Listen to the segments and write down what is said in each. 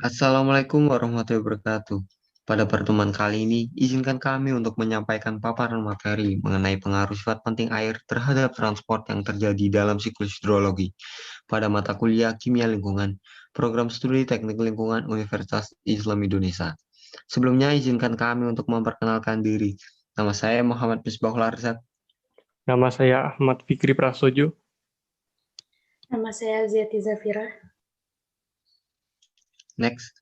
Assalamualaikum warahmatullahi wabarakatuh. Pada pertemuan kali ini, izinkan kami untuk menyampaikan paparan materi mengenai pengaruh sifat penting air terhadap transport yang terjadi dalam siklus hidrologi pada mata kuliah Kimia Lingkungan, Program Studi Teknik Lingkungan Universitas Islam Indonesia. Sebelumnya, izinkan kami untuk memperkenalkan diri. Nama saya Muhammad Misbahul Arsad. Nama saya Ahmad Fikri Prasojo. Nama saya Ziyati Zafira. Next.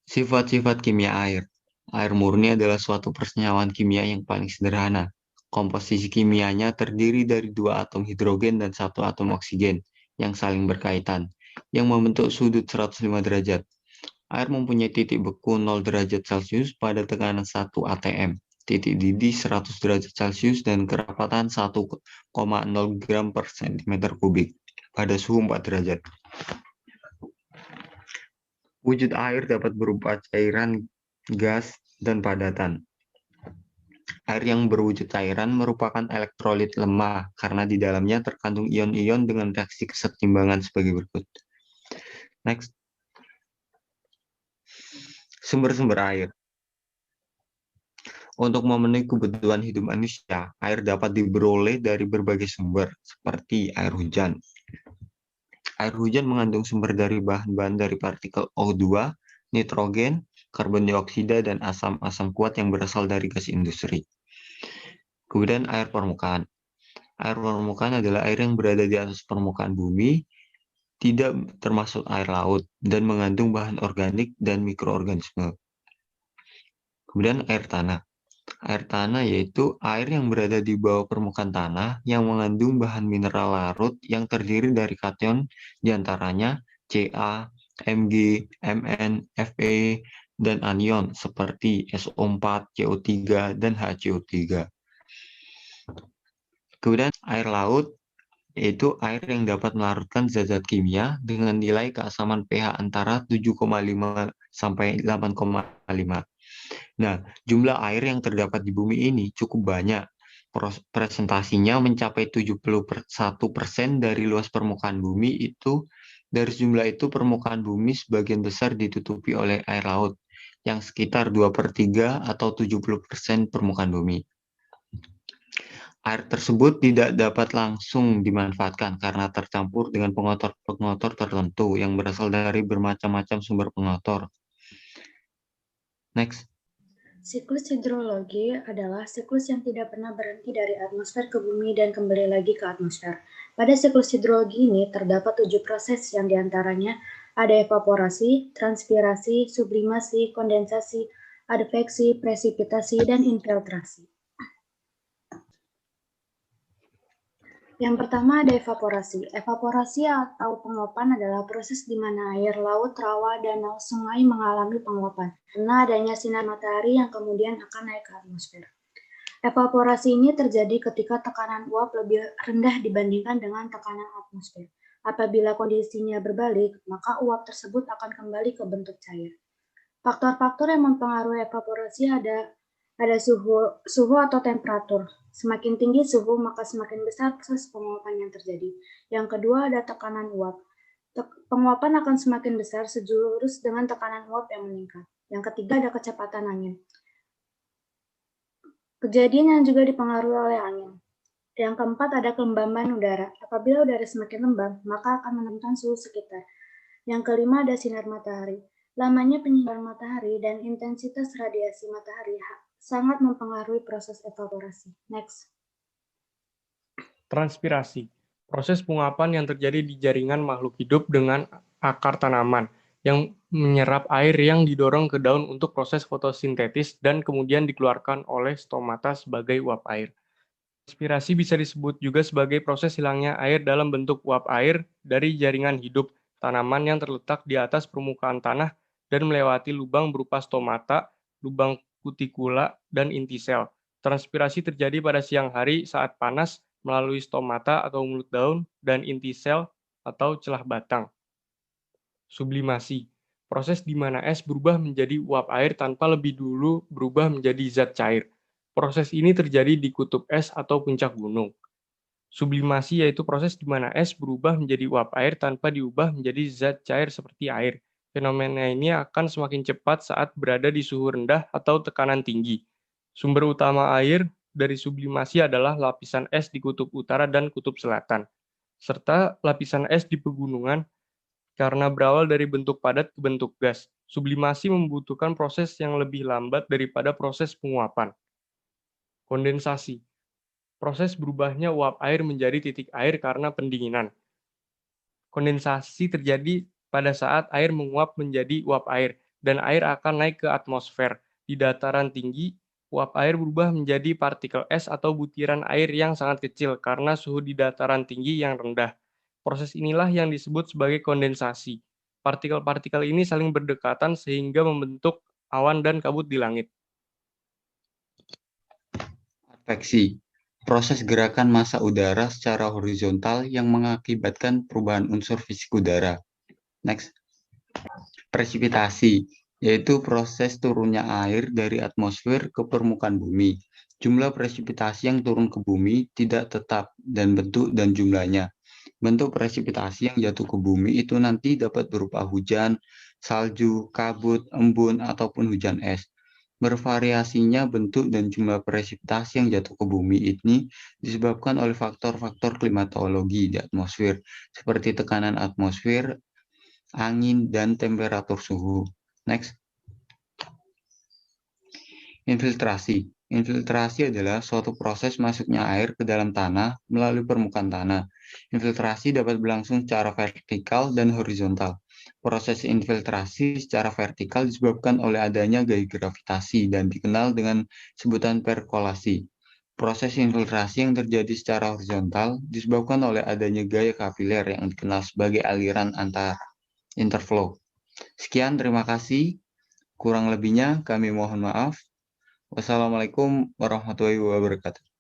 Sifat-sifat kimia air. Air murni adalah suatu persenyawaan kimia yang paling sederhana. Komposisi kimianya terdiri dari dua atom hidrogen dan satu atom oksigen yang saling berkaitan, yang membentuk sudut 105 derajat. Air mempunyai titik beku 0 derajat Celcius pada tekanan 1 atm, titik didih 100 derajat Celcius, dan kerapatan 1,0 gram per cm kubik pada suhu 4 derajat. Wujud air dapat berupa cairan, gas, dan padatan. Air yang berwujud cairan merupakan elektrolit lemah karena di dalamnya terkandung ion-ion dengan reaksi kesetimbangan sebagai berikut. Next. Sumber-sumber air. Untuk memenuhi kebutuhan hidup manusia, air dapat diperoleh dari berbagai sumber, seperti air hujan. Air hujan mengandung sumber dari bahan-bahan dari partikel O2, nitrogen, karbon dioksida, dan asam-asam kuat yang berasal dari gas industri. Kemudian air permukaan. Air permukaan adalah air yang berada di atas permukaan bumi, tidak termasuk air laut, dan mengandung bahan organik dan mikroorganisme. Kemudian air tanah. Air tanah yaitu air yang berada di bawah permukaan tanah yang mengandung bahan mineral larut yang terdiri dari kation diantaranya Ca, Mg, Mn, Fe, dan anion seperti SO4, CO3, dan HCO3. Kemudian air laut yaitu air yang dapat melarutkan zat-zat kimia dengan nilai keasaman pH antara 7,5 sampai 8,5. Nah, jumlah air yang terdapat di bumi ini cukup banyak. Presentasinya mencapai 71% dari luas permukaan bumi itu. Dari jumlah itu, permukaan bumi sebagian besar ditutupi oleh air laut, yang sekitar 2/3 atau 70% permukaan bumi. Air tersebut tidak dapat langsung dimanfaatkan karena tercampur dengan pengotor-pengotor tertentu yang berasal dari bermacam-macam sumber pengotor. Next. Siklus hidrologi adalah siklus yang tidak pernah berhenti dari atmosfer ke bumi dan kembali lagi ke atmosfer. Pada siklus hidrologi ini terdapat 7 proses yang diantaranya ada evaporasi, transpirasi, sublimasi, kondensasi, adveksi, presipitasi, dan infiltrasi. Yang pertama ada evaporasi. Evaporasi atau penguapan adalah proses di mana air laut, rawa, danau, sungai mengalami penguapan karena adanya sinar matahari yang kemudian akan naik ke atmosfer. Evaporasi ini terjadi ketika tekanan uap lebih rendah dibandingkan dengan tekanan atmosfer. Apabila kondisinya berbalik, maka uap tersebut akan kembali ke bentuk cair. Faktor-faktor yang mempengaruhi evaporasi ada suhu atau temperatur. Semakin tinggi suhu, maka semakin besar proses penguapan yang terjadi. Yang kedua ada tekanan uap. Penguapan akan semakin besar sejurus dengan tekanan uap yang meningkat. Yang ketiga ada kecepatan angin. Kejadian yang juga dipengaruhi oleh angin. Yang keempat ada kelembaban udara. Apabila udara semakin lembab, maka akan menentukan suhu sekitar. Yang kelima ada sinar matahari. Lamanya penyinaran matahari dan intensitas radiasi matahari sangat mempengaruhi proses evaporasi. Next. Transpirasi. Proses penguapan yang terjadi di jaringan makhluk hidup dengan akar tanaman yang menyerap air yang didorong ke daun untuk proses fotosintesis dan kemudian dikeluarkan oleh stomata sebagai uap air. Transpirasi bisa disebut juga sebagai proses hilangnya air dalam bentuk uap air dari jaringan hidup tanaman yang terletak di atas permukaan tanah dan melewati lubang berupa stomata, lubang kutikula, dan inti sel. Transpirasi terjadi pada siang hari saat panas melalui stomata atau mulut daun dan inti sel atau celah batang. Sublimasi. Proses di mana es berubah menjadi uap air tanpa lebih dulu berubah menjadi zat cair. Proses ini terjadi di kutub es atau puncak gunung. Sublimasi yaitu proses di mana es berubah menjadi uap air tanpa diubah menjadi zat cair seperti air. Fenomena ini akan semakin cepat saat berada di suhu rendah atau tekanan tinggi. Sumber utama air dari sublimasi adalah lapisan es di kutub utara dan kutub selatan, serta lapisan es di pegunungan karena berawal dari bentuk padat ke bentuk gas. Sublimasi membutuhkan proses yang lebih lambat daripada proses penguapan. Kondensasi. Proses berubahnya uap air menjadi titik air karena pendinginan. Kondensasi terjadi pada saat air menguap menjadi uap air, dan air akan naik ke atmosfer. Di dataran tinggi, uap air berubah menjadi partikel es atau butiran air yang sangat kecil karena suhu di dataran tinggi yang rendah. Proses inilah yang disebut sebagai kondensasi. Partikel-partikel ini saling berdekatan sehingga membentuk awan dan kabut di langit. Adveksi. Proses gerakan massa udara secara horizontal yang mengakibatkan perubahan unsur fisik udara. Next. Presipitasi, yaitu proses turunnya air dari atmosfer ke permukaan bumi. Jumlah presipitasi yang turun ke bumi tidak tetap dan bentuk dan jumlahnya. Bentuk presipitasi yang jatuh ke bumi itu nanti dapat berupa hujan, salju, kabut, embun, ataupun hujan es. Bervariasinya bentuk dan jumlah presipitasi yang jatuh ke bumi ini disebabkan oleh faktor-faktor klimatologi di atmosfer, seperti tekanan atmosfer, angin, dan temperatur suhu. Next. Infiltrasi. Infiltrasi adalah suatu proses masuknya air ke dalam tanah melalui permukaan tanah. Infiltrasi dapat berlangsung secara vertikal dan horizontal. Proses infiltrasi secara vertikal disebabkan oleh adanya gaya gravitasi dan dikenal dengan sebutan perkolasi. Proses infiltrasi yang terjadi secara horizontal disebabkan oleh adanya gaya kapiler yang dikenal sebagai aliran antar interflow. Sekian, terima kasih. Kurang lebihnya kami mohon maaf. Wassalamualaikum warahmatullahi wabarakatuh.